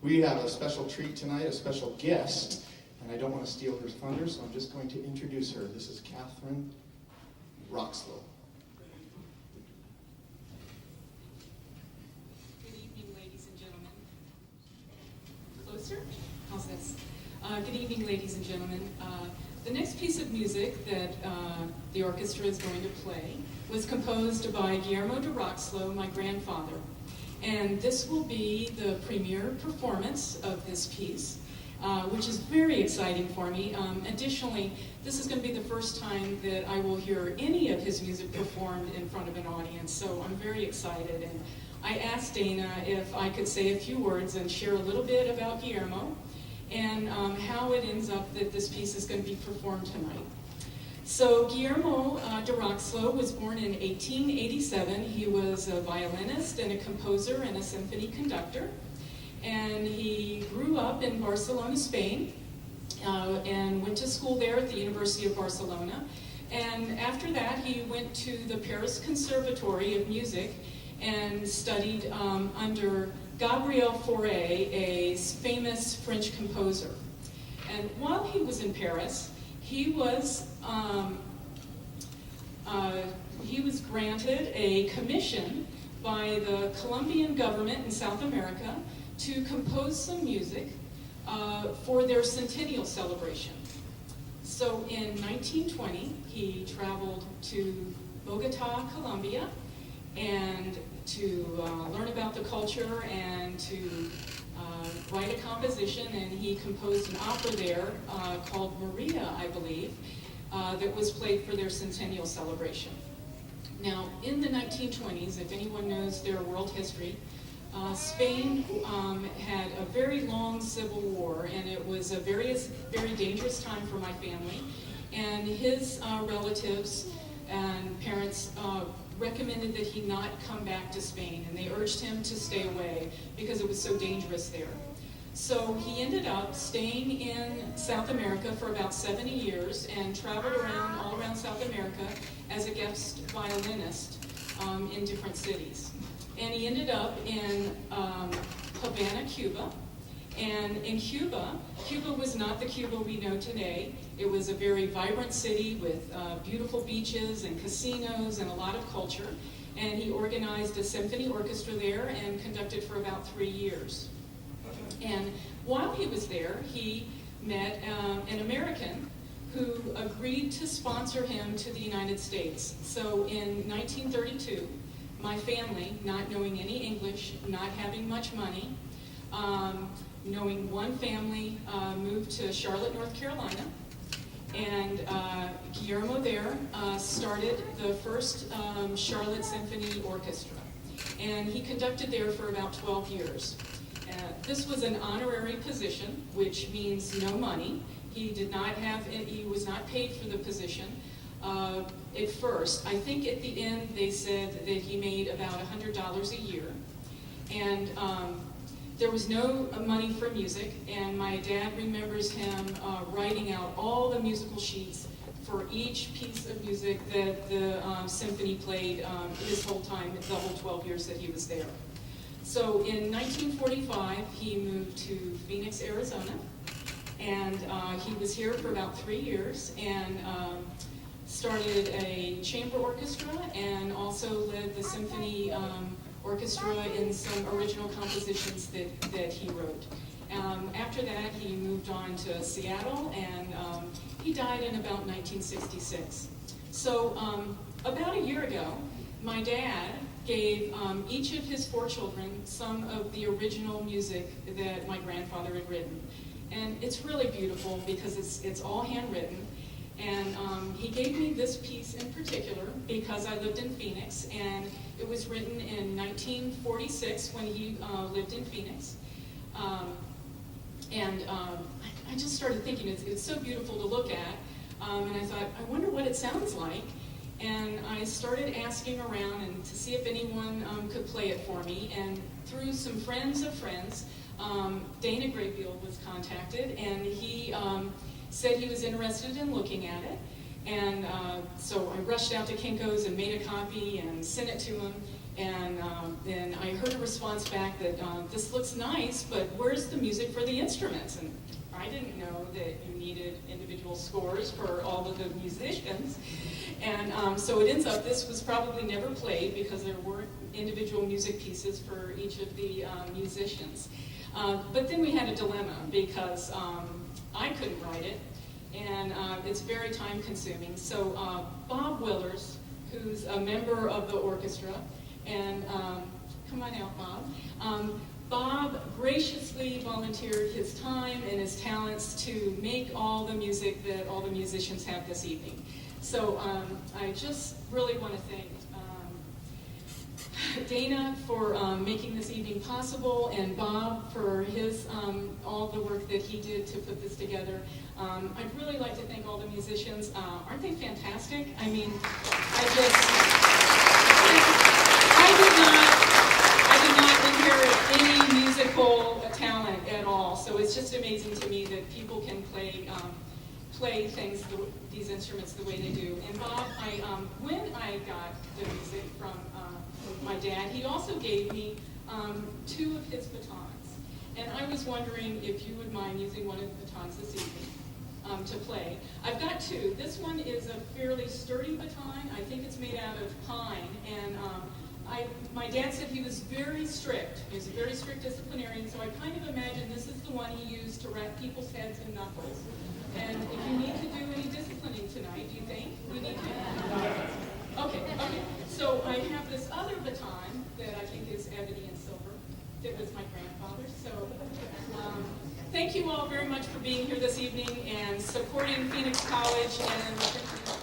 We have a special treat tonight, a special guest, and I don't want to steal her thunder, so I'm just going to introduce her. This is Katherine Roxio. Good evening, ladies and gentlemen. Closer? How's this? Good evening, ladies and gentlemen. The next piece of music that the orchestra is going to play was composed by Guillermo Roxio, my grandfather. And this will be the premiere performance of this piece, which is very exciting for me. Additionally, this is going to be the first time that I will hear any of his music performed in front of an audience, so I'm very excited. And I asked Dana if I could say a few words and share a little bit about Guillermo and how it ends up that this piece is going to be performed tonight. So Guillermo Roxio was born in 1887. He was a violinist and a composer and a symphony conductor. And he grew up in Barcelona, Spain, and went to school there at the University of Barcelona. And after that, he went to the Paris Conservatory of Music and studied under Gabriel Fauré, a famous French composer. And while he was in Paris, he was granted a commission by the Colombian government in South America to compose some music for their centennial celebration. So in 1920, he traveled to Bogota, Colombia, and to learn about the culture and to write a composition, and he composed an opera there called Maria, I believe, that was played for their centennial celebration. Now, in the 1920s, if anyone knows their world history, Spain had a very long civil war, and it was a very dangerous time for my family. And his relatives and parents recommended that he not come back to Spain, and they urged him to stay away because it was so dangerous there. So he ended up staying in South America for about 70 years and traveled around all around South America as a guest violinist in different cities. And he ended up in Havana, Cuba. And in Cuba was not the Cuba we know today. It was a very vibrant city with beautiful beaches and casinos and a lot of culture. And he organized a symphony orchestra there and conducted for about 3 years. And while he was there, he met an American who agreed to sponsor him to the United States. So in 1932, my family, not knowing any English, not having much money, knowing one family, moved to Charlotte, North Carolina. And Guillermo there started the first Charlotte Symphony Orchestra. And he conducted there for about 12 years. This was an honorary position, which means no money. He was not paid for the position at first. I think at the end they said that he made about $100 a year. And there was no money for music, and my dad remembers him writing out all the musical sheets for each piece of music that the symphony played his whole time, the whole 12 years that he was there. So in 1945, he moved to Phoenix, Arizona, and he was here for about 3 years and started a chamber orchestra and also led the symphony orchestra in some original compositions that he wrote. After that, he moved on to Seattle, and he died in about 1966. So about a year ago, my dad gave each of his 4 children some of the original music that my grandfather had written. And it's really beautiful because it's all handwritten. And he gave me this piece in particular because I lived in Phoenix, and it was written in 1946 when he lived in Phoenix. I just started thinking, it's so beautiful to look at, and I thought, I wonder what it sounds like. And I started asking around and to see if anyone could play it for me. And through some friends of friends, Dana Grayfield was contacted, and he said he was interested in looking at it. And so I rushed out to Kinko's and made a copy and sent it to him. And I heard a response back that this looks nice, but where's the music for the instruments? And I didn't know that you needed individual scores for all of the musicians. And so it ends up this was probably never played because there weren't individual music pieces for each of the musicians. But then we had a dilemma because I couldn't write it, and it's very time consuming. So Bob Willers, who's a member of the orchestra, and come on out, Bob. Bob graciously volunteered his time and his talents to make all the music that all the musicians have this evening. So I just really want to thank Dana for making this evening possible, and Bob for his all the work that he did to put this together. I'd really like to thank all the musicians. Aren't they fantastic? I mean, I did not inherit any musical talent at all, so it's just amazing to me that people can play things, these instruments the way they do. And Bob, when I got the music from my dad, he also gave me 2 of his batons. And I was wondering if you would mind using one of the batons this evening to play. I've got 2. This one is a fairly sturdy baton. I think it's made out of pine. And my dad said he was very strict. He was a very strict disciplinarian, so I kind of imagine this is the one he used to wrap people's heads in knuckles. And if you need to do any disciplining tonight, do you think we need to? Okay. So I have this other baton that I think is ebony and silver. It was my grandfather's. So thank you all very much for being here this evening and supporting Phoenix College and